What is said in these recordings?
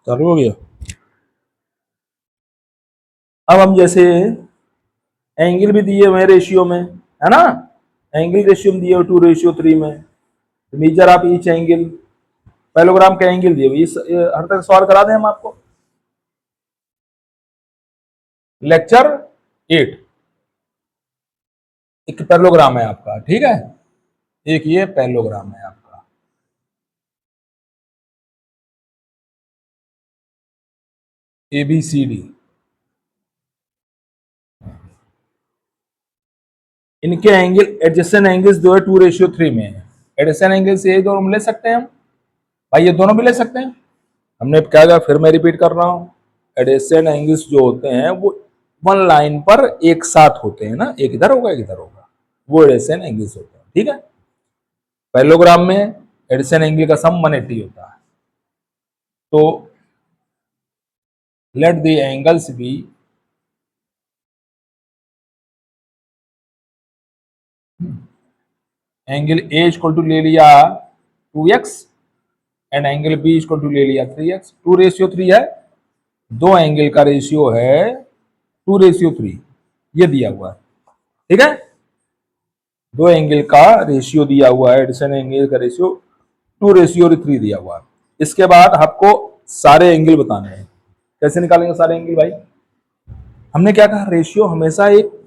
चालू हो गया। अब हम जैसे एंगल भी दिए हुए रेशियो में, है ना, एंगल रेशियो में दिए हुए 2:3 में, मेजर आप ईच एंगल, पैरेललोग्राम का एंगल दिए हुए, ये हर तक सॉल्व करा दें हम आपको। लेक्चर 8 एक पैरेललोग्राम है आपका, ठीक है, एक ये पैरेललोग्राम है आपका। ABCD, इनके एंगल एडजेसेंट एंगल्स जो है 2:3 में है। एडजेसेंट एंगल्स ये दोनों ले सकते हैं हम, भाई ये दोनों भी ले सकते हैं। हमने क्या कहा, फिर मैं रिपीट कर रहा हूं, एडजेसेंट एंगल्स जो होते हैं वो वन लाइन पर एक साथ होते हैं ना, एक इधर होगा एक इधर होगा, वो एडजेसेंट एंगल्स होते हैं, ठीक है। पैरेललोग्राम में एडजेसेंट एंगल का सम 180 होता है। तो let the angles be angle A equal to ले लिया 2x and angle B equal to ले लिया 3x। 2:3 है, दो एंगल का रेशियो है 2:3, ये दिया हुआ है, ठीक है। दो एंगल का रेशियो दिया हुआ है, एडिशन एंगल का रेशियो 2:3 दिया हुआ है। इसके बाद आपको सारे एंगल बताने हैं। कैसे निकालेंगे सारे एंगल भाई? हमने क्या कहा, रेशियो हमेशा एक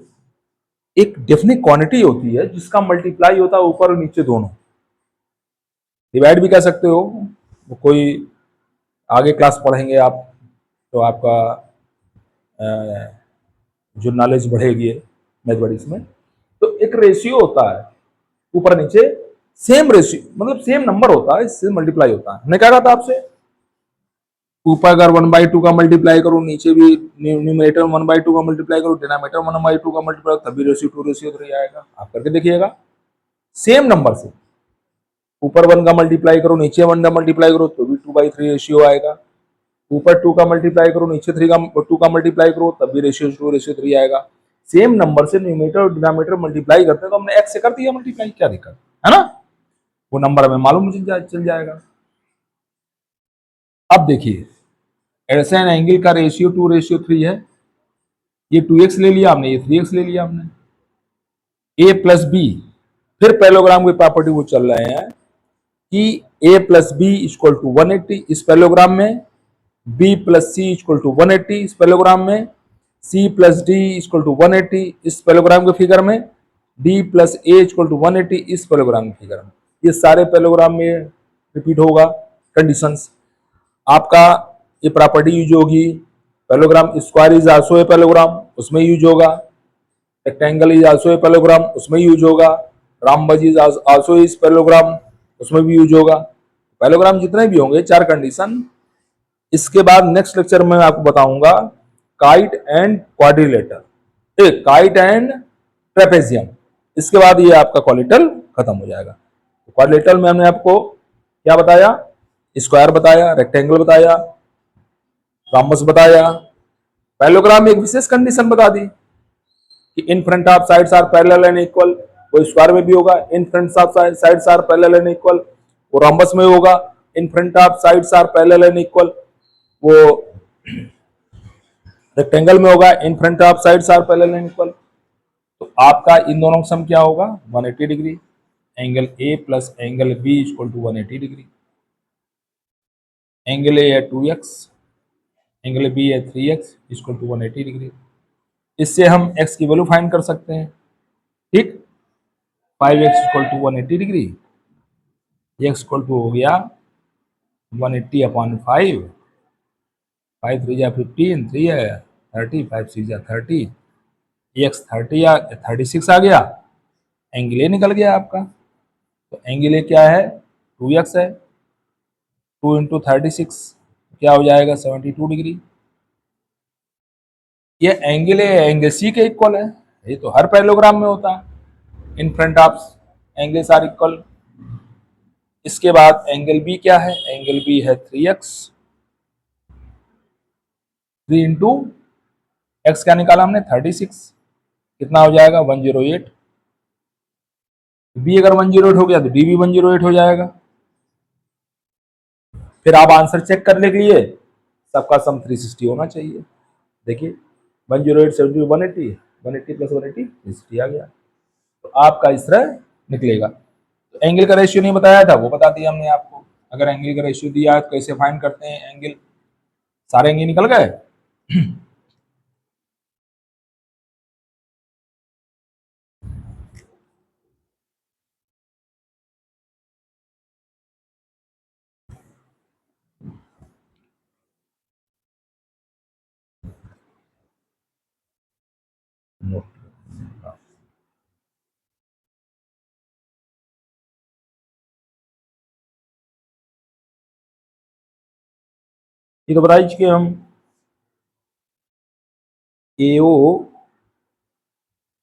एक डेफिनेट क्वांटिटी होती है जिसका मल्टीप्लाई होता है ऊपर और नीचे दोनों। डिवाइड भी कर सकते हो, कोई आगे क्लास पढ़ेंगे आप तो आपका जो नॉलेज बढ़ेगी मैथमेटिक्स में। तो एक रेशियो होता है ऊपर नीचे, सेम रेशियो मतलब सेम नंबर होता है, इससे मल्टीप्लाई होता है। हमने क्या कहा था आपसे, ऊपर अगर 1/2 का मल्टीप्लाई करो, नीचे भी न्यूमरेटर 1/2 का मल्टीप्लाई करो, डिनोमिनेटर 1/2 का मल्टीप्लाई, तभी रेशियो 2:3 आएगा। आप करके देखिएगा, सेम नंबर से ऊपर 1 का मल्टीप्लाई करो, नीचे 1 का मल्टीप्लाई करो, तो भी 2/3 रेशियो आएगा। ऊपर 2 का मल्टीप्लाई करो, नीचे 2 का मल्टीप्लाई करो, तब भी रेशियो 2:3 आएगा। सेम नंबर से न्यूमरेटर और डिनोमिनेटर मल्टीप्लाई करते हैं, तो हमने एक्स से कर दिया मल्टीप्लाई, क्या दिक्कत है ना, वो नंबर हमें मालूम चल जाएगा। अब देखिए, एडजेसेंट एंगल का रेशियो 2:3 है, ये 2x ले लिया हमने, ये 3x ले लिया हमने। a प्लस बी, फिर पैरेललोग्राम की प्रॉपर्टी वो चल रहे हैं कि a plus B equal to 180 इस पैरेललोग्राम में, b plus C equal to 180 इस पैरेललोग्राम में, c plus D equal to 180 इस पैरेललोग्राम के फिगर में, d plus A equal to 180 इस पैरेललोग्राम के फिगर में। ये सारे पैरेललोग्राम में रिपीट होगा कंडीशंस। आपका ये प्रॉपर्टी यूज होगी, parallelogram square is also a parallelogram, उसमें यूज होगा, rectangle is also a parallelogram, उसमें यूज होगा, रामबज इज आल्सो इज पैरेललोग्राम, उसमें भी यूज होगा। पैरेललोग्राम जितने भी होंगे, चार कंडीशन। इसके बाद नेक्स्ट लेक्चर में आपको बताऊंगा kite and quadrilateral, kite and trapezium. इसके बाद ये आपका क्वाड्रिलेटरल खत्म हो जाएगा। तो क्वाड्रिलेटरल में हमने आपको क्या बताया, स्क्वायर बताया, रेक्टेंगल बताया, रॉम्बस बताया। पैरेललोग्राम में एक विशेष कंडीशन बता दी कि in front of sides are parallel and equal, वो स्क्वायर में भी होगा, in front of sides are parallel and equal, वो रॉम्बस में होगा, in front of sides are parallel and equal, वो रेक्टेंगल में होगा, in front of sides are parallel and equal. तो आपका इन दोनों का सम क्या होगा, 180 degree. Angle A plus angle B equal to 180 degree. Angle ए है 2x, एंगल बी है 3x इक्वल टू 180 डिग्री। इससे हम x की वैल्यू फाइंड कर सकते हैं, ठीक। 5x equal to 180 degree, x equal to हो गया 180/5, 5 3 जा 15, 3 है 30, 5 6 जा 30, एक्स 30 आ 36 आ गया, एंगल ए निकल गया आपका। तो एंगल ए क्या है, 2x है, 2 इंटू 36 क्या हो जाएगा, 72 डिग्री। ये एंगल ए एंगल सी के इक्वल है, ये तो हर पैरेललोग्राम में होता है, in front of angles are equal. इसके बाद एंगल बी क्या है, एंगल बी है 3x, 3 इंटू एक्स क्या निकाला हमने 36, कितना हो जाएगा 108। बी अगर 108 हो गया तो डी भी 108 हो जाएगा। फिर आप आंसर चेक करने के लिए सबका सम 360 होना चाहिए। देखिए 108 70 180, 180 प्लस 180 360 आ गया। तो आपका इस तरह निकलेगा। तो एंगल का रेशियो नहीं बताया था, वो बता दिया हमने आपको। अगर एंगल का रेशियो दिया है तो कैसे फाइंड करते हैं एंगल, सारे एंगल निकल गए। ये तो बताइए कि हम AO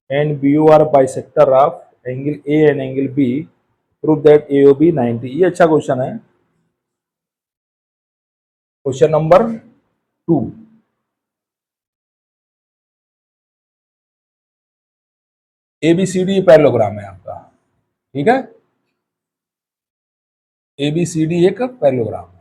and BO are bisector of angle A and angle B. Prove that AOB 90। ये अच्छा क्वेश्चन है। Question number 2। ABCD पैरेललोग्राम है आपका, ठीक है। ABCD एक पैरेललोग्राम है।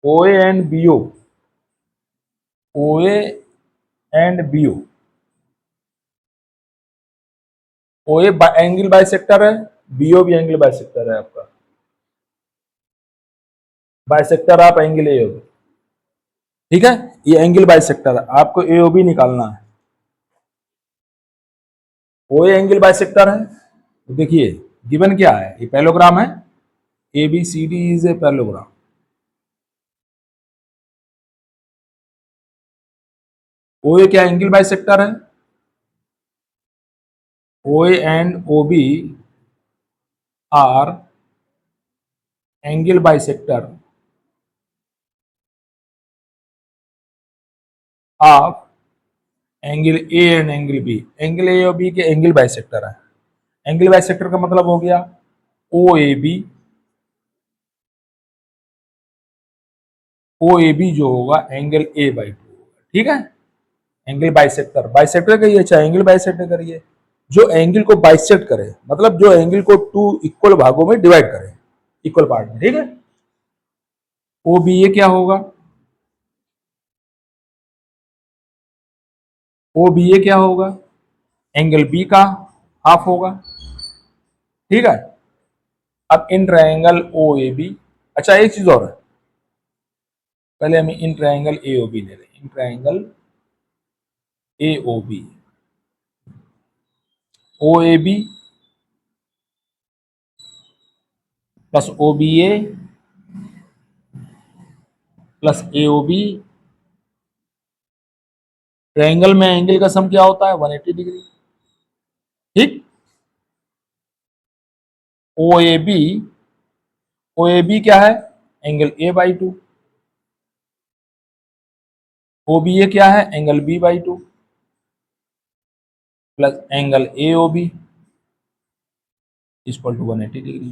OA and BO, OA and BO, OA angle bisector है, BO भी एंगल बाइसेक्टर है आपका, बाइसेक्टर आप एंगल AOB, ठीक है। ये एंगल बाइसेक्टर है, आपको AOB निकालना है। OA एंगल बाइसेक्टर है, तो देखिए गिवन क्या है, ये पैरेललोग्राम है। ABCD is a parallelogram. OA क्या एंगल बाइसेक्टर है, OA and OB are angle bisector of angle A and angle B। Angle A और B के एंगल बाइसेक्टर है। एंगल बाइसेक्टर का मतलब हो गया OAB, OAB जो होगा एंगल A/2 होगा, ठीक है। एंगल बाइसेक्टर, बाइसेक्टर करिए, अच्छा एंगल बाइसेक्टर करिए, जो एंगल को बाइसेक्ट करे, मतलब जो एंगल को 2 इक्वल भागों में डिवाइड करे, इक्वल पार्ट में, ठीक है। OBA क्या होगा, OBA क्या होगा, एंगल B का हाफ होगा, ठीक है। अब इन ट्रायंगल OAB, अच्छा एक चीज और है, पहले हम इन ट्रायंगल AOB ले लें। In triangle AOB, OAB plus OBA plus AOB, triangle में एंगल का सम क्या होता है 180 डिग्री, ठीक। OAB, OAB क्या है एंगल A/2, OBA क्या है angle B/2 plus angle AOB equal to 180 degree,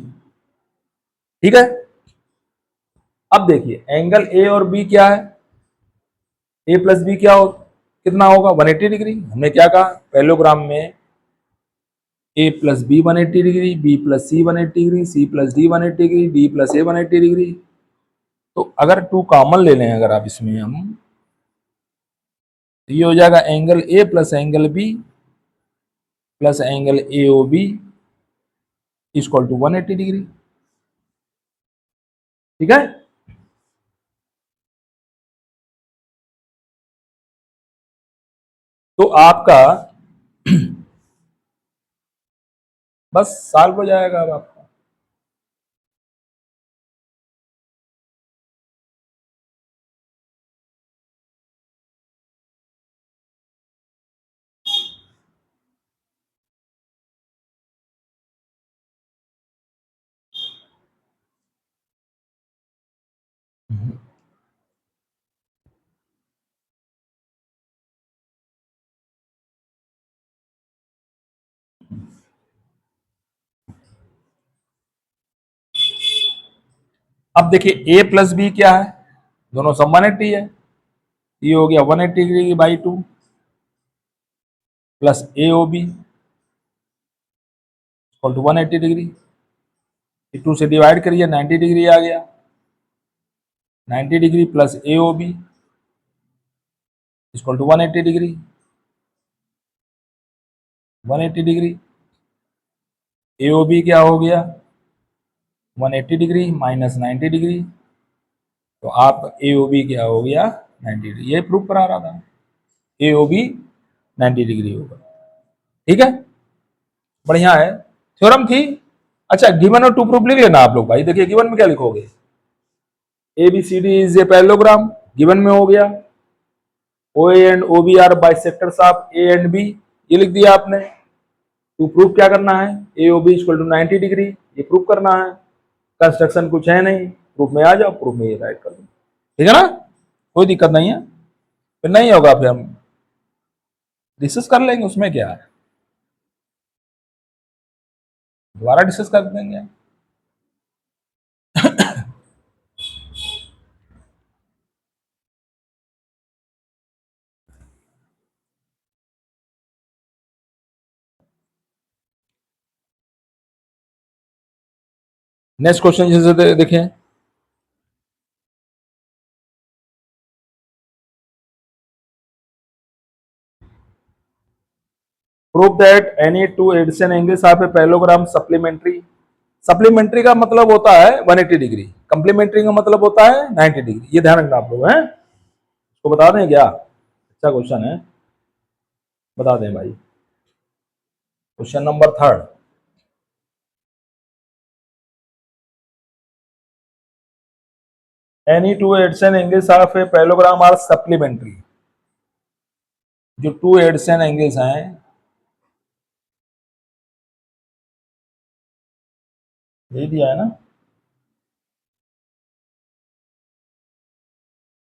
ठीक है। अब देखिए एंगल A और B क्या है, A प्लस बी क्या हो, कितना होगा 180 डिग्री। हमने क्या कहा पैरेललोग्राम में, A plus B 180 degree, B plus C 180 degree, C plus D 180 degree, D plus A 180 degree. तो अगर 2 कॉमन ले लें अगर आप इसमें हम, तो ये हो जाएगा angle A plus angle B plus angle AOB equal to 180 degree, ठीक है। तो आपका बस सॉल्व हो जाएगा अब आपका। अब देखिए A प्लस बी क्या है, दोनों सम 180 है, ये हो गया 180 degree by 2 plus AOB equal to 180 degree. 2 से डिवाइड करिए, 90 डिग्री आ गया। 90 degree plus A O B equal to 180 degree. 180 degree A O B क्या हो गया, 180 डिग्री माइनस 90 डिग्री, तो आप ए ओ बी क्या हो गया, 90 डिग्री। ये प्रूफ करा रहा था, ए ओ बी 90 डिग्री होगा। ठीक है, बढ़िया है, थ्योरम थी। अच्छा, गिवन और टू प्रूफ लिख लेना आप लोग भाई। देखिए गिवन में क्या लिखोगे, A B C D is a parallelogram, given में हो गया। O A and O B are bisectors of A and B, ये लिख दिया आपने। टू प्रूफ क्या करना है, A O B equal to 90 degree, ये प्रूफ करना है। कंस्ट्रक्शन कुछ है नहीं, प्रूफ में आ जाओ, प्रूफ में ये राइट कर दो। ठीक है ना, कोई दिक्कत नहीं है। फिर नहीं होगा फिर हम डिस्कस कर लेंगे, उसमें क्या है, दोबारा डिस्कस कर देंगे। नेक्स्ट क्वेश्चन जैसे देखें, prove that any two adjacent angles of a parallelogram supplementary. Supplementary का मतलब होता है 180 डिग्री, कंप्लीमेंट्री का मतलब होता है 90 डिग्री। ये ध्यान रखना आप लोग हैं, इसको बता दें क्या, अच्छा क्वेश्चन है, बता दें भाई। Question number 3, any two adjacent angles of a parallelogram are supplementary. जो टू एडिशन एंगल्स हैं, यही दिया है ना,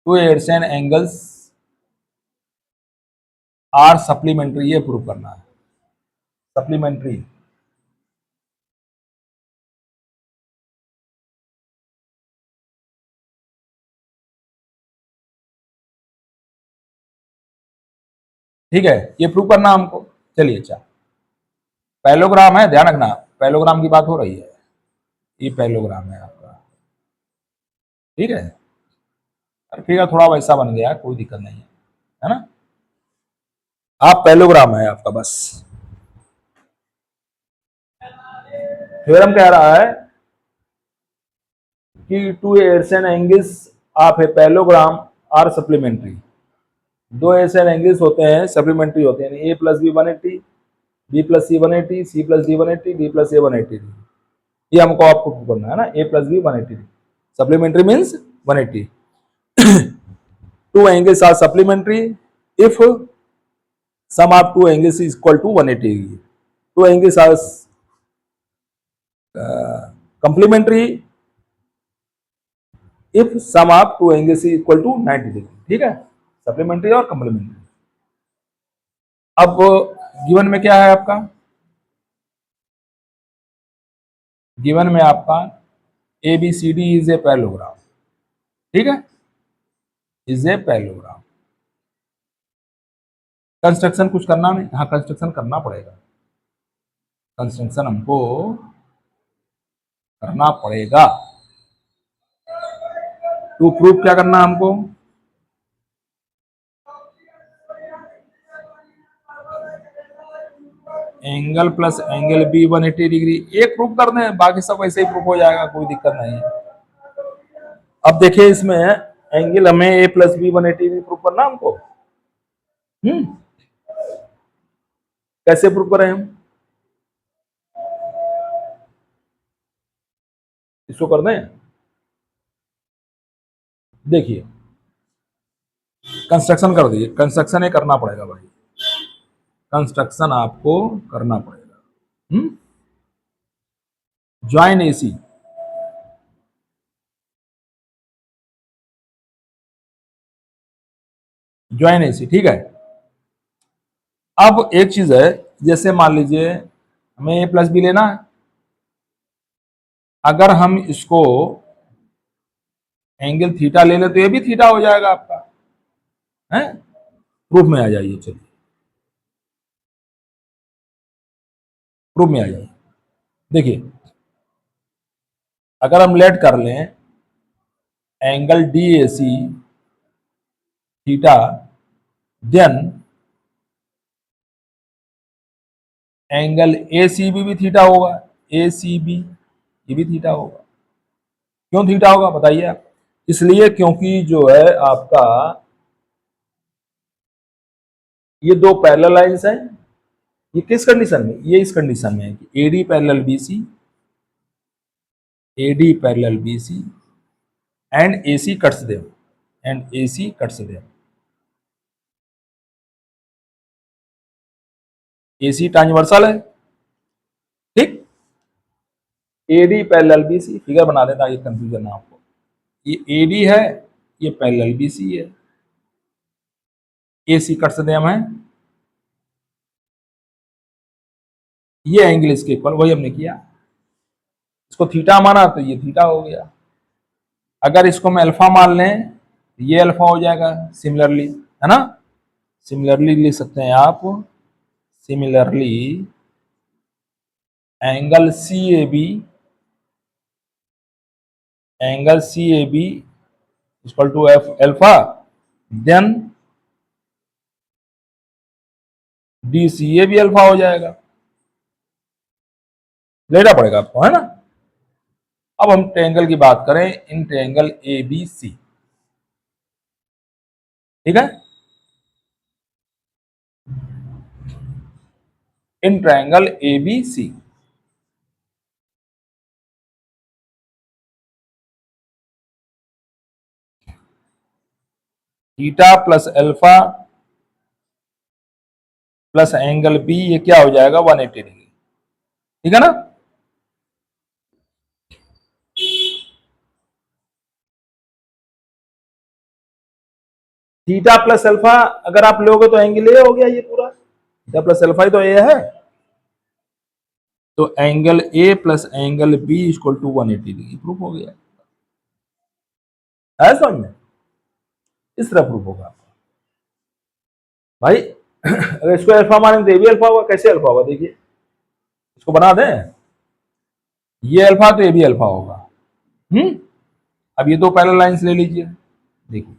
two adjacent angles are supplementary, ये प्रूव करना है। सप्लीमेंट्री ठीक है, ये प्रूव करना हमको। चलिए, अच्छा पैरेललोग्राम है, ध्यान रखना, पैरेललोग्राम की बात हो रही है, ये पैरेललोग्राम है आपका। ठीक है, फिगर थोड़ा वैसा बन गया, कोई दिक्कत नहीं है ना। आप पैरेललोग्राम है आपका, बस थ्योरम कह रहा है कि two adjacent angles of a parallelogram are supplementary. दो ऐसे एंगल्स होते हैं, सप्लीमेंट्री होते हैं, A plus B 180, B plus C 180, C plus D 180, D plus A 180। ये हमको आपको करना है ना, A plus B 180, supplementary means 180। Two angles are supplementary if sum of two angles is equal to 180 degree. Two angles are complementary if sum of two angles is equal to 90 degree. ठीक है, supplementary और complementary. अब given में क्या है आपका, given में आपका A B C D is a parallelogram. ठीक है, इज ए पैरेललोग्राम। कंस्ट्रक्शन कुछ करना नहीं, हाँ कंस्ट्रक्शन करना पड़ेगा, कंस्ट्रक्शन हमको करना पड़ेगा। टू प्रूफ क्या करना हमको, angle plus angle B 180 degree, एक प्रूफ कर दें, बाकी सब ऐसे ही प्रूफ हो जाएगा, कोई दिक्कत नहीं है। अब देखिए इसमें एंगल हमें ए प्लस बी 180 डिग्री प्रूफ करना हमको। कैसे प्रूफ करें हम, इसको कर दें। देखिए कंस्ट्रक्शन कर दीजिए, कंस्ट्रक्शन ही करना पड़ेगा भाई, कंस्ट्रक्शन आपको करना पड़ेगा। ज्वाइन एसी, ज्वाइन एसी, ठीक है। अब एक चीज है, जैसे मान लीजिए हमें ए प्लस बी लेना है, अगर हम इसको एंगल थीटा ले ले तो ये भी थीटा हो जाएगा आपका, है। प्रूफ में आ जाइए, चलिए प्रूफ में आ जाइए। देखिए अगर हम लेट कर लें angle D A C theta, then angle A C B भी थीटा होगा, ए सी बी ये भी थीटा होगा। क्यों थीटा होगा बताइए आप? इसलिए क्योंकि जो है आपका ये दो पैरेलल लाइंस हैं। ये किस कंडीशन में? ये इस कंडीशन में है कि AD parallel BC, AD parallel BC and AC cuts them, and AC cuts them. AC transversal है, ठीक। एडी पैरेलल बीसी, फिगर बना देता ये कंफ्यूजन ना आपको। ये एडी है, ये पैरेलल बीसी है, एसी कट्स देम है, ये एंगल इसके इक्वल, वही हमने किया। इसको थीटा माना तो ये थीटा हो गया। अगर इसको मैं अल्फा मान लें तो ये अल्फा हो जाएगा सिमिलरली, है ना। सिमिलरली लिख सकते हैं आप, similarly angle C A B, angle C A B equal to एफ alpha, then D C A भी अल्फा हो जाएगा। लेना पड़ेगा आपको, है ना। अब हम ट्रायंगल की बात करें, इन ट्रायंगल ए बी सी, ठीक है। In triangle A B C, theta plus alpha plus angle B, ये क्या हो जाएगा 180 डिग्री, ठीक है ना। थीटा प्लस अल्फा अगर आप लोगे तो एंगल ए हो गया, ये पूरा थीटा प्लस अल्फा ही तो ए है। तो angle A plus angle B equal to 180 degree, proof हो गया है समझ में। इस तरह प्रूफ होगा आपका भाई। अगर इसको अल्फा मानेंगे तो ये भी अल्फा होगा। कैसे अल्फा होगा देखिए, इसको बना दें, ये अल्फा तो ये भी अल्फा होगा। अब ये दो पैरेलल लाइंस ले लीजिए, देखिए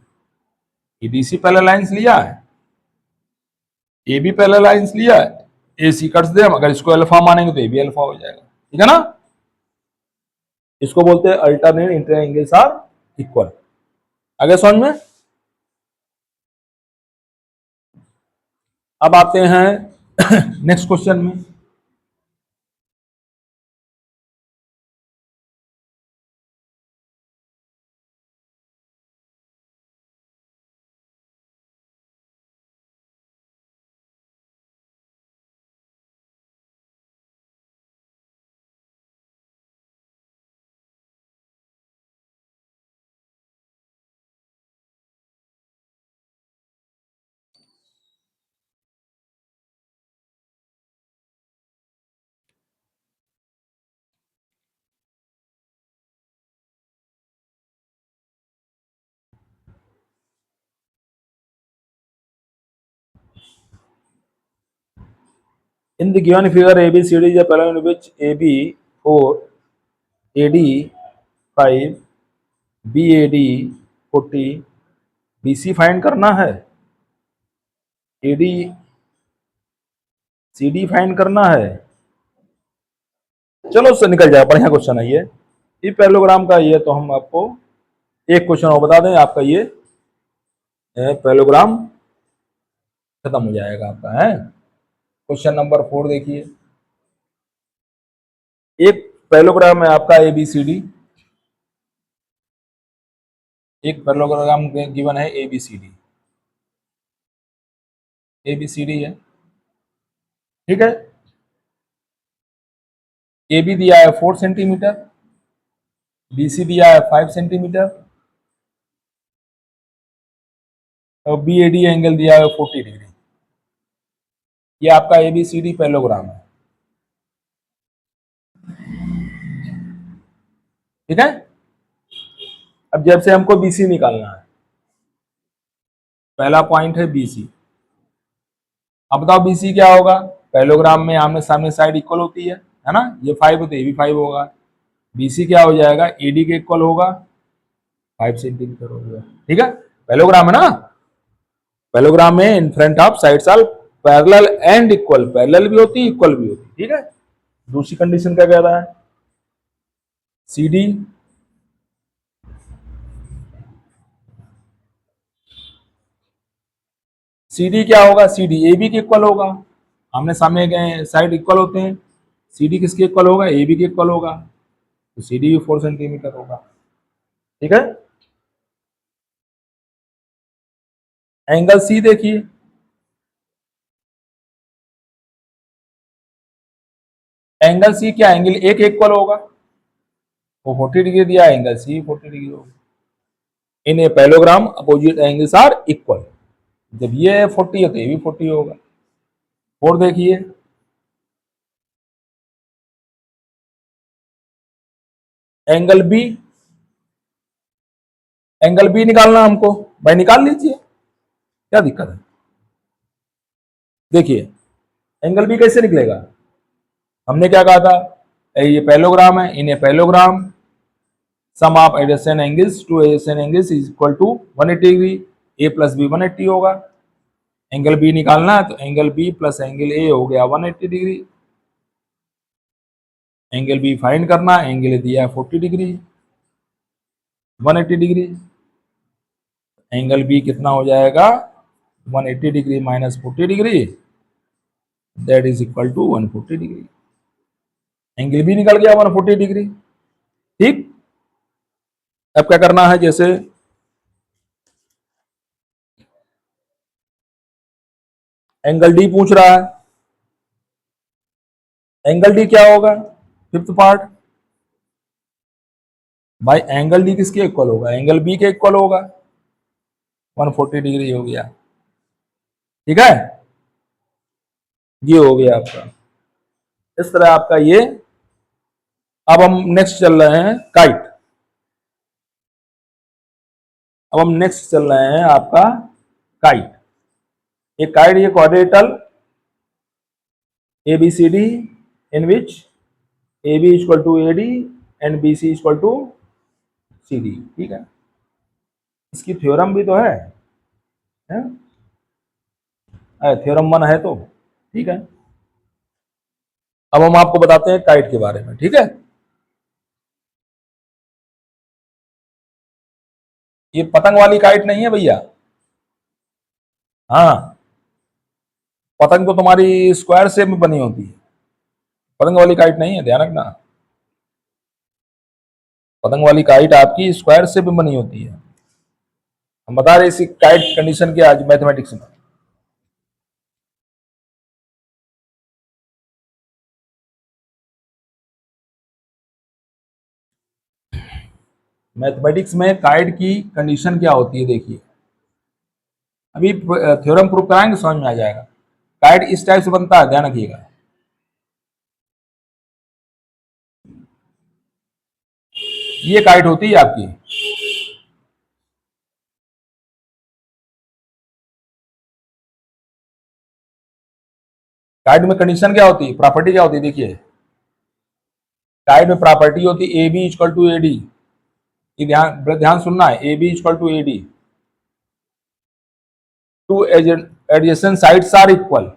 ये डीसी पैरेलल लाइंस लिया है, ए बी पैरेलल लाइंस लिया है, ए सी कट्स दे। अगर इसको अल्फा मानेंगे तो ये भी अल्फा हो जाएगा, ठीक है ना। इसको बोलते हैं alternate interior angles are equal. आगे समझ में। अब आते हैं नेक्स्ट क्वेश्चन में। In the given figure, ABCD is a parallel in which AB 4, AD 5, BAD 40, BC find करना है, AD CD फाइंड करना है। चलो उससे निकल जाए, बढ़िया क्वेश्चन है ये पैरेललोग्राम का। ये तो हम आपको एक क्वेश्चन और बता दें, आपका ये पैरेललोग्राम खत्म हो जाएगा आपका, है। क्वेश्चन नंबर 4 देखिए, एक पैरेललोग्राम है आपका ABCD, एक पैरेललोग्राम गिवन है ABCD, ABCD है, ठीक है। AB दिया है 4 सेंटीमीटर, BC दिया है 5 सेंटीमीटर और BAD एंगल दिया है 40 डिग्री। ये आपका ABCD पैरेललोग्राम है, ठीक है। अब जब से हमको BC निकालना है, पहला पॉइंट है BC। अब बताओ BC क्या होगा? पैरेललोग्राम में आमने सामने साइड इक्वल होती है है ना, ये 5 है तो ये भी 5 होगा। BC क्या हो जाएगा, AD के इक्वल होगा, 5 सेंटीमीटर हो गया। ठीक है, पैरेललोग्राम है ना, पैरेललोग्राम में in front of sides are parallel and equal, parallel भी होती है इक्वल भी होती है। ठीक है, दूसरी कंडीशन क्या कह रहा है, CD CD क्या होगा, CD AB के इक्वल होगा, आमने सामने गए साइड इक्वल होते हैं, CD किसके इक्वल होगा, AB के इक्वल होगा, तो CD भी 4 सेंटीमीटर होगा। ठीक है, एंगल C देखिए, एंगल C क्या, एंगल A के इक्वल होगा, वो 40 डिग्री दिया, एंगल C 40 डिग्री होगा। In a parallelogram opposite angles are equal, जब ये 40 है तो ये भी 40 होगा। और देखिए एंगल B, एंगल B निकालना हमको, भाई निकाल लीजिए, क्या दिक्कत है। देखिए एंगल B कैसे निकलेगा, हमने क्या कहा था, ये पैरेललोग्राम है, in a parallelogram sum of adjacent angles two adjacent angles is equal to 180 degree, A plus B 180 होगा। एंगल B निकालना है तो angle B plus angle A हो गया 180 डिग्री, एंगल B फाइंड करना, एंगल दिया है 40 डिग्री, 180 डिग्री, एंगल B कितना हो जाएगा, 180 degree minus 40 degree, that is equal to 140 degree, angle B निकल गया 140 डिग्री। ठीक, अब क्या करना है, जैसे एंगल D पूछ रहा है, एंगल D क्या होगा, फिफ्थ पार्ट, भाई एंगल D किसके इक्वल होगा, एंगल B के इक्वल होगा, 140 डिग्री हो गया। ठीक है, ये हो गया आपका, इस तरह आपका ये। अब हम नेक्स्ट चल रहे हैं काइट, अब हम नेक्स्ट चल रहे हैं आपका काइट। ये काइट, ये quadrilateral ABCD in which AB equal to AD and BC equal to CD। ठीक है, इसकी थ्योरम भी तो है? थ्योरम 1 है तो ठीक है। अब हम आपको बताते हैं काइट के बारे में। ठीक है, ये पतंग वाली काइट नहीं है भैया, हाँ, पतंग तो तुम्हारी स्क्वायर शेप में बनी होती है, पतंग वाली काइट नहीं है, ध्यान रखना, पतंग वाली काइट आपकी स्क्वायर शेप में बनी होती है। हम बता रहे इसी काइट कंडीशन के आज मैथमेटिक्स में। मैथमेटिक्स में काइट की कंडीशन क्या होती है, देखिए अभी थ्योरम प्रूव कराएंगे, समझ में आ जाएगा। काइट इस टाइप से बनता है, ध्यान रखिएगा, ये काइट होती है आपकी, काइट में कंडीशन क्या होती है, प्रॉपर्टी क्या होती है, देखिए काइट में प्रॉपर्टी होती है A B equal to A D, ये ध्यान ध्यान सुनना है, A B equal to A D, two adjacent sides are equal,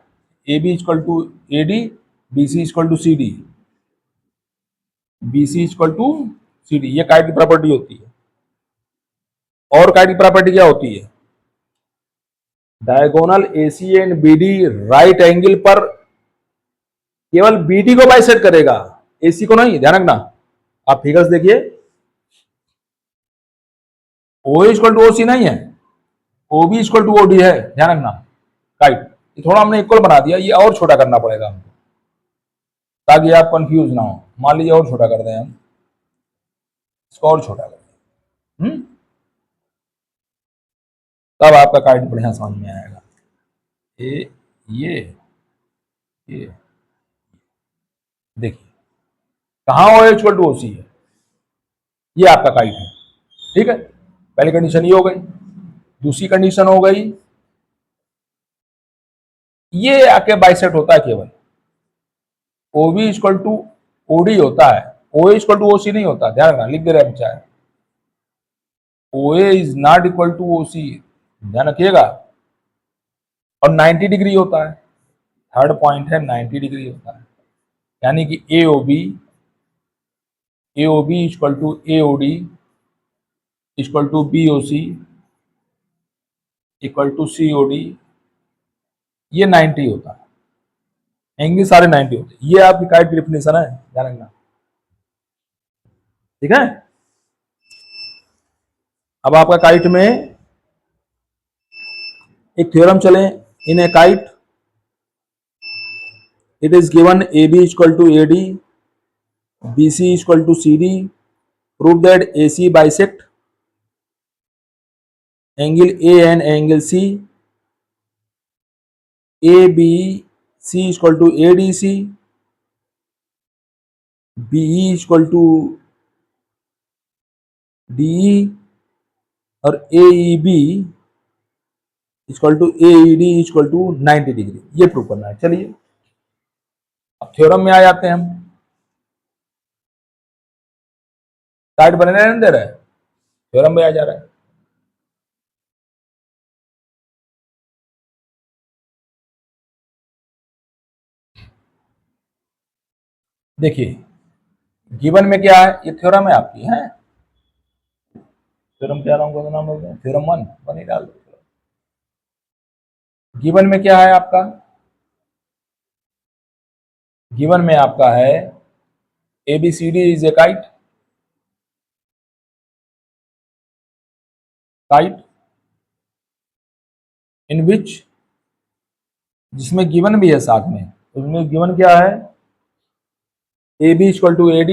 A B equal to A D, B C equal to C D, B C equal to C D, ये kite की property होती है। और kite की property क्या होती है, diagonal AC and BD right angle पर केवल बीडी को बाइसेक्ट करेगा, एसी को नहीं, ध्यान रखना। आप फिगर्स देखिए, ओ इक्वल टू ओ सी नहीं है, O B equal to O D है, ध्यान रखना। काइट ये थोड़ा हमने इक्वल बना दिया, ये और छोटा करना पड़ेगा हमको, ताकि आप कंफ्यूज ना हो। मान लीजिए और छोटा कर दें हम, इसको और छोटा कर दें, तब आपका काइट बढ़िया समझ में आएगा। ये देखिए कहाँ ओ इक्वल टू ओ सी है, ये आपका काइट है। ठीक है, पहली कंडीशन ये हो गई। दूसरी कंडीशन हो गई, ये आके बाइसेक्ट होता है केवल, O B equal to OD होता है, ओ इक्वल टू ओसी नहीं होता, ध्यान रखना, लिख दे रहे हम चाहे, O is not equal to OC, ध्यान रखिएगा। और 90 डिग्री होता है, थर्ड पॉइंट है 90 डिग्री होता है, यानी कि A O B equal to A O D equal to B O C equal to C O D, ये 90 होता है, एंगल सारे 90 होते हैं। ये आपकी काइट की डिफिनेशन है, ध्यान रखना, ठीक है। अब आपका काइट में एक थ्योरम चले, in a kite it is given AB equal to AD, BC equal to CD, prove that AC bisect angle A and angle C, ABC equal to ADC, BE equal to DE और AEB equal to AED equal to 90 degree, ये prove करना है। चलिए अब theorem में आ जाते हैं हम, साइड बनने नहीं दे रहे हैं, थ्योरम में आ जा रहा है। देखिए गिवन में क्या है, ये थ्योरम है आपकी, है थ्योरम, क्या नाम का नाम बोलते हैं, थ्योरम वन ही डाल दो। गिवन में क्या है आपका, गिवन में आपका है ABCD is a kite, kite in which, जिसमें गिवन भी है साथ में, उसमें गिवन क्या है, AB equal to AD,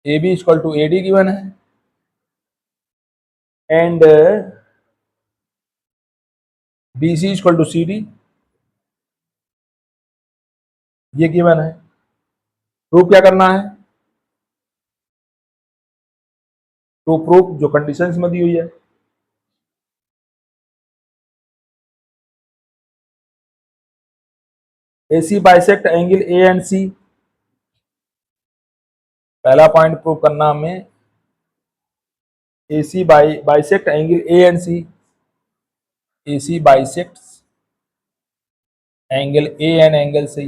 AB equal to AD given है, and BC equal to CD, ये गिवन है। प्रूफ क्या करना है, तो प्रूफ जो कंडीशंस में दी हुई है, AC bisect angle A and C, पहला पॉइंट प्रूव करना हमें, AC bisect angle A and C, AC bisect angle A and angle C,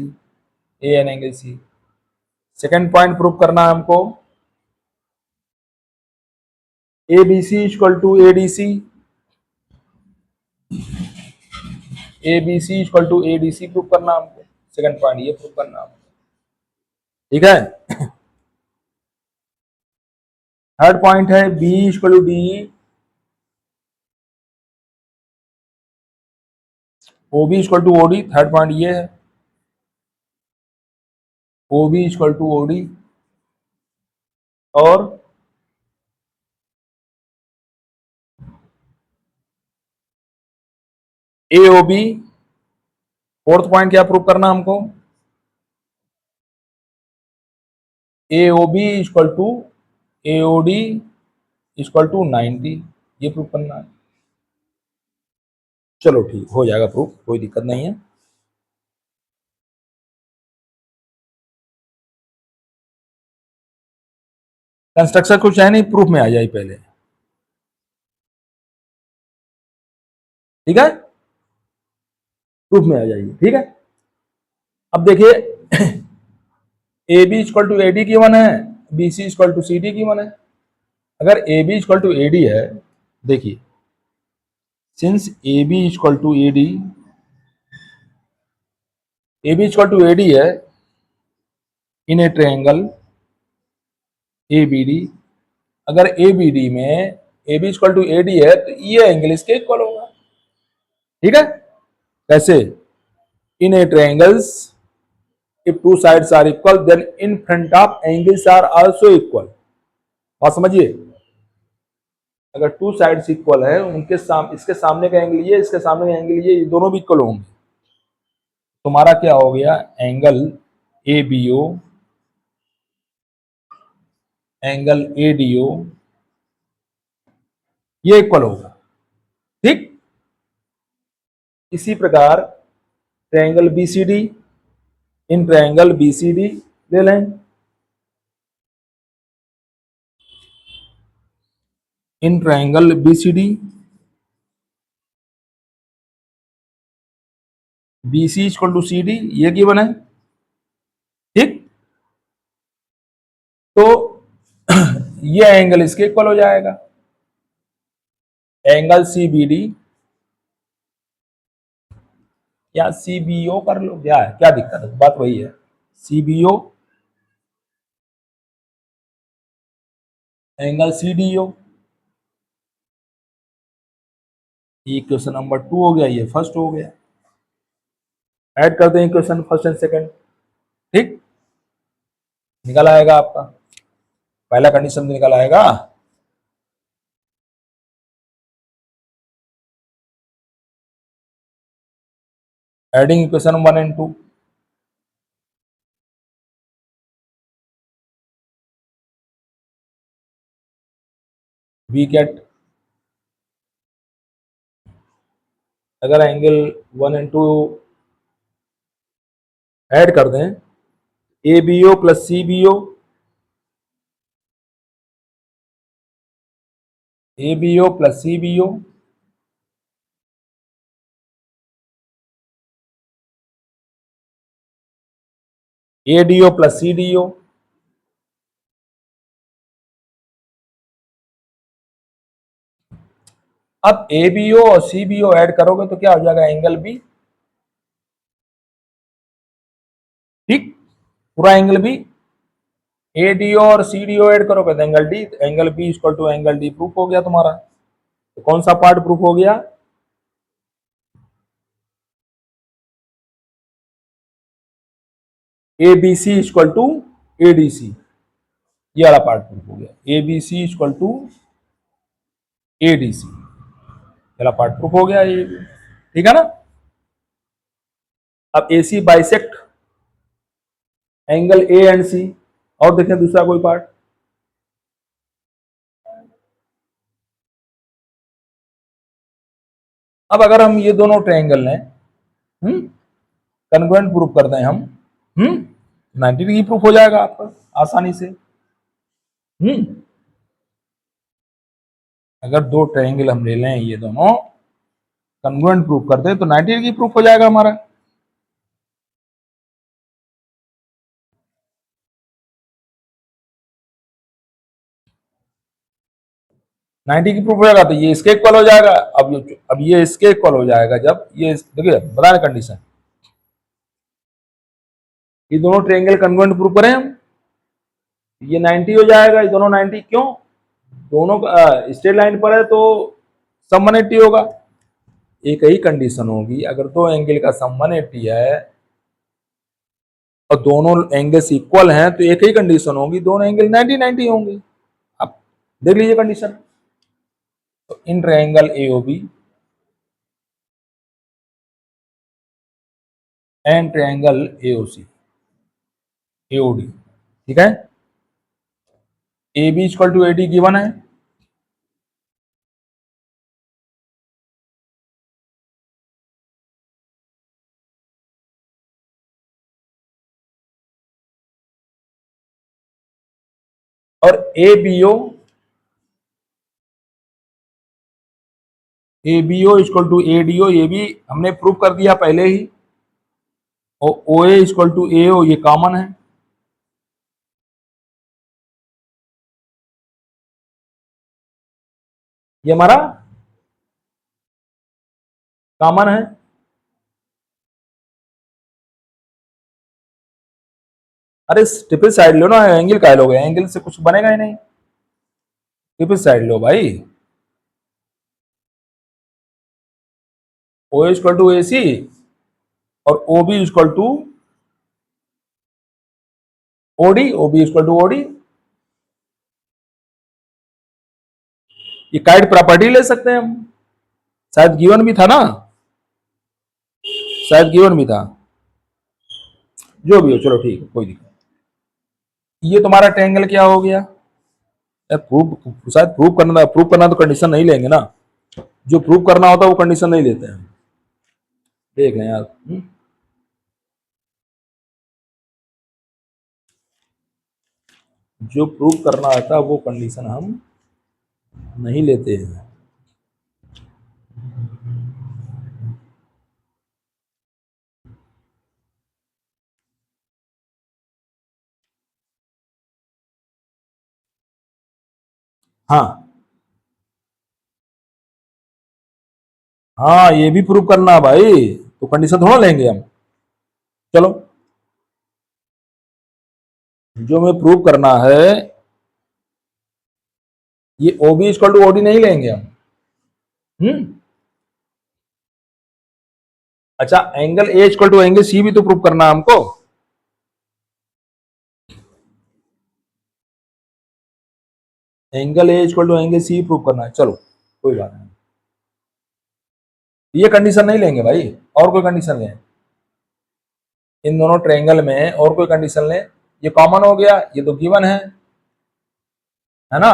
A and angle C। Second point prove करना है हमको, ABC equal to ADC, ABC equal to ADC prove करना हमको, second point ये prove करना हमको, ठीक है। थर्ड पॉइंट है B equal to DE, OB equal to OD, third point ये है, OB इक्वल टू OD, और AOB, फोर्थ पॉइंट क्या प्रूव करना हमको, AOB equal to AOD equal to 90, ये प्रूव करना है। चलो ठीक हो जाएगा प्रूफ, कोई दिक्कत नहीं है। कंस्ट्रक्शन कुछ है नहीं, प्रूफ में आ जाए पहले, ठीक है, प्रूफ में आ जाइए, ठीक है। अब देखिए AB इक्वल टू AD की वन है, BC इक्वल टू CD की वन है। अगर AB इक्वल टू AD है, देखिए since AB equal to AD, AB equal to AD है इन ए ट्रायंगल ABD, अगर ABD में AB इक्वल टू AD है तो ये एंगल इसके इक्वल होगा, ठीक है। कैसे, इन ए triangles if two sides are equal then in front of angles are also equal, बात समझिए, अगर टू साइड्स इक्वल है, उनके इसके सामने का एंगल ये, इसके सामने का एंगल ये दोनों भी इक्वल होंगे, तुम्हारा क्या हो गया, एंगल ABO एंगल ADO ये इक्वल होगा, ठीक। इसी प्रकार triangle BCD in triangle BCD ले लें, in triangle BCD, BC equal to C D, ये गिवन है। ठीक, तो ये एंगल इसके इक्वल हो जाएगा, एंगल सी बी डी, या सी बी ओ कर लो, क्या है, क्या दिक्कत है, बात वही है, C B O angle C D O. ये क्वेश्चन नंबर 2 हो गया, ये फर्स्ट हो गया। ऐड कर दें क्वेश्चन फर्स्ट एंड सेकंड। ठीक, निकल आएगा आपका, पहला कंडीशन निकल आएगा। Adding equation 1 and 2, we get, अगर एंगल 1 एंड 2 ऐड कर दें, A B O plus C B O, A B O plus C B O, A D O plus C D O, अब ए बी ओ और सी B ओ add करोगे तो क्या हो जाएगा, एंगल बी। ठीक, पूरा angle B, A D O और सी डी ओ ऐड करोगे तो angle D, angle B equal to angle D proof हो गया तुम्हारा। तो कौन सा पार्ट प्रूफ हो गया, A B C equal to A D C, ये वाला पार्ट प्रूफ हो गया, A B C equal to A D C, वाला पार्ट प्रूफ हो गया ये। ठीक है ना। अब ए सी बाइसेक्ट एंगल ए एंड सी, और देखें दूसरा कोई पार्ट, अब अगर हम ये दोनों ट्रायंगल लें, कन्ग्रुएंट प्रूफ कर दें हम, 90 डिग्री प्रूफ हो जाएगा आपका आसानी से। अगर दो ट्रायंगल हम ले लें, ये दोनों कन्ग्रुएंट प्रूफ कर दें तो 90 डिग्री प्रूफ हो जाएगा हमारा। नाइनटी की प्रूफ हो जाएगा तो ये इसके इक्वल हो जाएगा। अब ये इसके इक्वल हो जाएगा जब ये, देखिए बता रहे कंडीशन, ये दोनों ट्रायंगल कन्वर्जेंट प्रूफ करें हम, ये 90 हो जाएगा, ये दोनों 90, क्यों, दोनों स्ट्रेट लाइन पर है तो सम 180 होगा। एक ही कंडीशन होगी, अगर दो एंगल का सम 180 है और दोनों एंगल्स इक्वल हैं तो एक ही कंडीशन होगी, दोनों एंगल 90 90 होंगे। अब देख लीजिए कंडीशन, तो in triangle AOB and triangle AOC AOD, ठीक है, A B equal to A D given है, और A B O equal to A D O, ये भी हमने प्रूव कर दिया पहले ही, और ओ ए इक्वल टू ए ओ ये कॉमन है, ये हमारा कॉमन है। अरे ट्रिपल साइड लो ना, एंगल का लोगे, एंगल से कुछ बनेगा ही नहीं, ट्रिपल साइड लो भाई, ओ इक्वल टू ए सी और O B equal to OD, O B equal to OD, ये काइट प्रॉपर्टी ले सकते हैं हम, शायद गिवन भी था ना, शायद गिवन भी था, जो भी हो चलो ठीक है, कोई दिक्कत। ये तुम्हारा ट्रायंगल क्या हो गया यार, प्रूफ शायद प्रूफ करना तो कंडीशन नहीं लेंगे ना, जो प्रूफ करना होता है वो कंडीशन नहीं लेते हैं, देख लें यार। जो प्रूव करना आता है वो कंडीशन हम नहीं लेते हैं। हाँ हाँ, ये भी प्रूव करना है भाई, तो कंडीशन थोड़ा लेंगे हम। चलो, जो हमें प्रूव करना है, ये ओबी इक्वल टू ओडी नहीं लेंगे हम। अच्छा, angle A equal to angle C भी तो प्रूव करना है हमको। Angle A equal to angle C prove करना है, चलो कोई बात नहीं, ये कंडीशन नहीं लेंगे भाई, और कोई कंडीशन लें। इन दोनों ट्रायंगल में और कोई कंडीशन लें, ये कॉमन हो गया, ये तो गिवन है ना।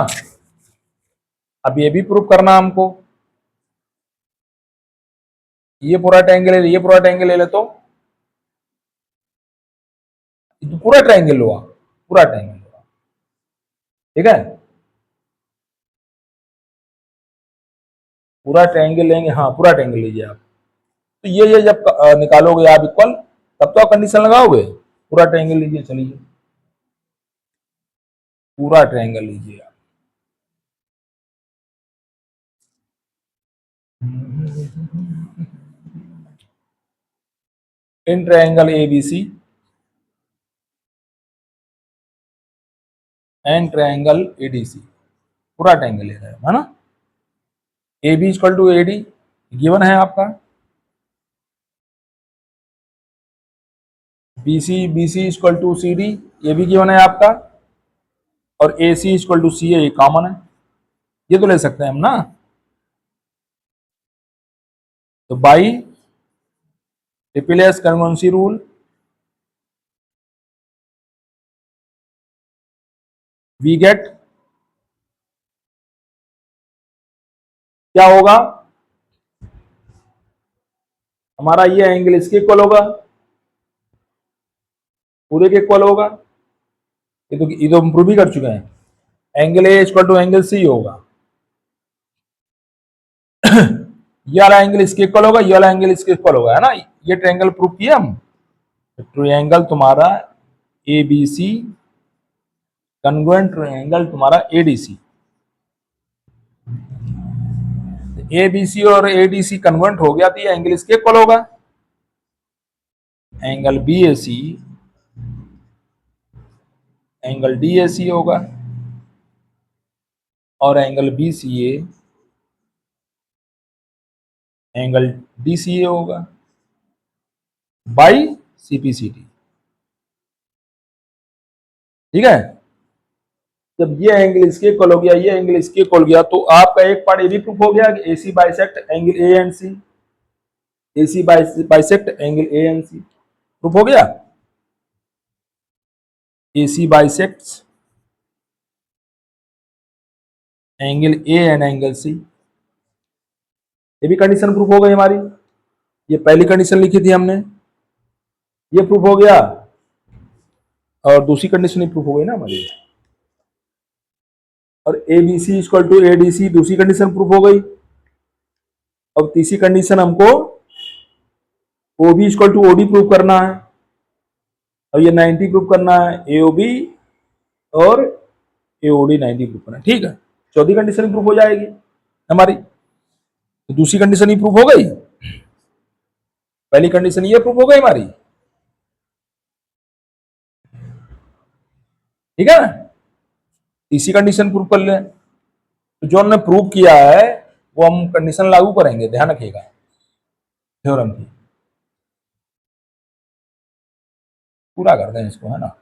अब ये भी प्रूव करना हमको, ये पूरा ट्रायंगल ले, ये पूरा ट्रायंगल ले ले तो पूरा ट्रायंगल हुआ, पूरा ट्रायंगल हुआ, ठीक है। पूरा ट्रायंगल लेंगे, हाँ पूरा ट्रायंगल लीजिए आप। तो ये जब निकालोगे आप इक्वल, तब तो आप कंडीशन लगाओगे। पूरा ट्रायंगल लीजिए, चलिए पूरा ट्रायंगल लीजिए आप। In triangle A B C and triangle A D C, पूरा ट्रायंगल ले रहे हैं, है ना। A B equal to A D given है आपका, B C equal to C D, ये भी गिवन है आपका, और ए सी इक्वल टू सी ए, ये कॉमन है, ये तो ले सकते हैं हम ना। तो by triple S congruency rule, we get, क्या होगा हमारा, ये एंगल इसके इक्वल होगा, पूरे के इक्वल होगा, ये तो हम प्रूव ही कर चुके हैं। Angle A equal to angle C होगा, ये वाला एंगल इसके इक्वल होगा, ये वाला एंगल इसके इक्वल होगा, है ना। ये ट्रायंगल प्रूव किया हम। ट्रायंगल तुम्हारा A B C congruent triangle तुम्हारा एडीसी, ए बी सी और एडीसी कन्वर्ट हो गया, तो ये एंगल इसके इक्वल होगा। Angle B A C angle D A C होगा, और angle B C A angle D C A होगा, by C P C T, ठीक है। जब ये एंगल इसके इक्वल हो गया, ये एंगल इसके इक्वल हो गया, तो आपका एक पार्ट ये भी प्रूफ हो गया कि AC bisect angle A and C, AC bisect angle A and C, proof हो गया। AC bisect angle A and angle C, ये भी कंडीशन प्रूफ हो गई हमारी। ये पहली कंडीशन लिखी थी हमने, ये प्रूफ हो गया, और दूसरी कंडीशन ही प्रूफ हो गई ना हमारी। और A B C equal to A D C, दूसरी कंडीशन प्रूफ हो गई। अब तीसरी कंडीशन हमको O B equal to O D proof करना है, अब ये 90 प्रूफ करना है, ए ओ बी और ए ओ डी 90 प्रूफ करना है, ठीक है। चौथी कंडीशन प्रूफ हो जाएगी हमारी, तो दूसरी कंडीशन ही प्रूफ हो गई, पहली कंडीशन ये प्रूफ हो गई हमारी, ठीक है ना। तीसरी कंडीशन प्रूफ कर लें, तो जो हमने प्रूव किया है वो हम कंडीशन लागू करेंगे, ध्यान रखिएगा थ्योरम की, पूरा कर दें इसको, है ना।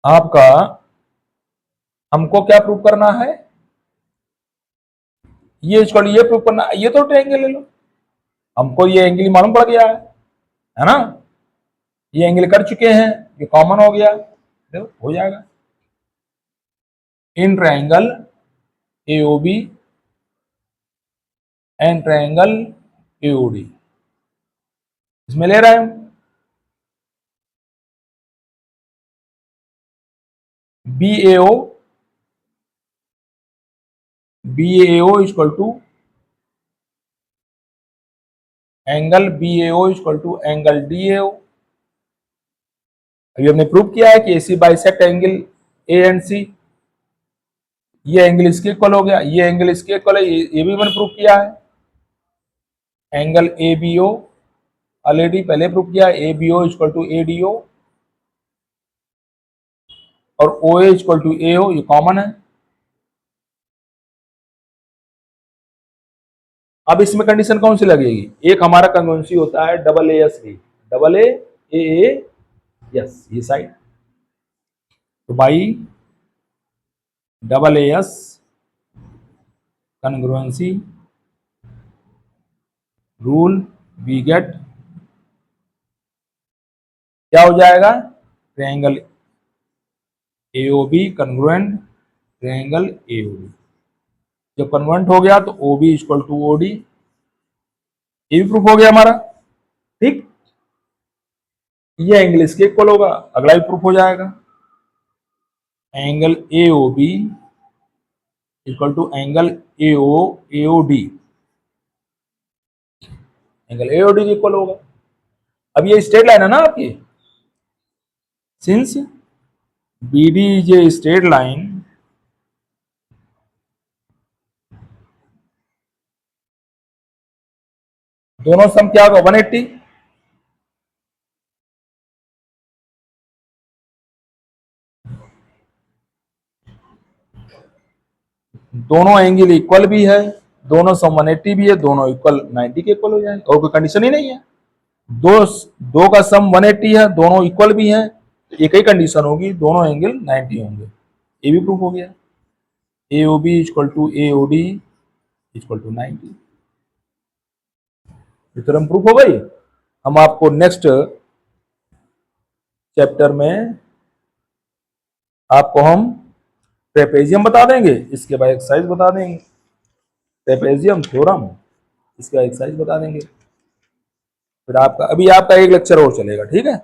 आपका हमको क्या प्रूव करना है, ये इक्वल ये प्रूव करना, ये तो ट्रायंगल ले लो, हमको ये एंगल मालूम पड़ गया है ना, ये एंगल कर चुके हैं, ये कॉमन हो गया, देखो हो जाएगा। In triangle AOB and triangle AOD, इसमें ले रहे हैं BAO equal to angle BAO equal to angle DAO। अभी हमने प्रूव किया है कि AC bisect angle A and C, ये एंगल इसके इक्वल हो गया, ये एंगल इसके इक्वल है, ये भी मैंने प्रूव किया है। एंगल ABO ऑलरेडी पहले प्रूव किया, ABO इक्वल टू ADO और OA इक्वल टू AO, ये कॉमन है। अब इसमें कंडीशन कौन सी लगेगी, एक हमारा कंग्रुएंसी होता है double ASB, double AA, yes ये साइड, तो by double AS congruency rule we get क्या हो जाएगा, triangle AOB congruent triangle AOB, जब कन्वर्ट हो गया तो OB इक्वल टू OD, ये भी प्रूफ हो गया हमारा, ठीक। ये एंगल इसके इक्वल होगा, अगला भी प्रूफ हो जाएगा, angle AOB equal to angle AOD, angle AOD के इक्वल होगा। अब ये स्ट्रेट लाइन है ना आपकी, since BD is a straight line, दोनों सम क्या होगा 180, दोनों एंगल इक्वल भी है, दोनों सम 180 भी है, दोनों इक्वल 90 के इक्वल हो जाएंगे, और कोई कंडीशन ही नहीं है। दो दो का सम 180 है, दोनों इक्वल भी है, तो एक ही कंडीशन होगी, दोनों एंगल 90 होंगे, ये भी प्रूफ हो गया। AOB equal to AOD equal to 90, theorem proof हो गई। हम आपको नेक्स्ट चैप्टर में आपको हम ट्रेपेजियम बता देंगे, इसके बाद एक्सरसाइज बता देंगे, ट्रेपेजियम थ्योरम, इसका एक्सरसाइज बता देंगे, फिर आपका अभी आपका एक लेक्चर और चलेगा, ठीक है।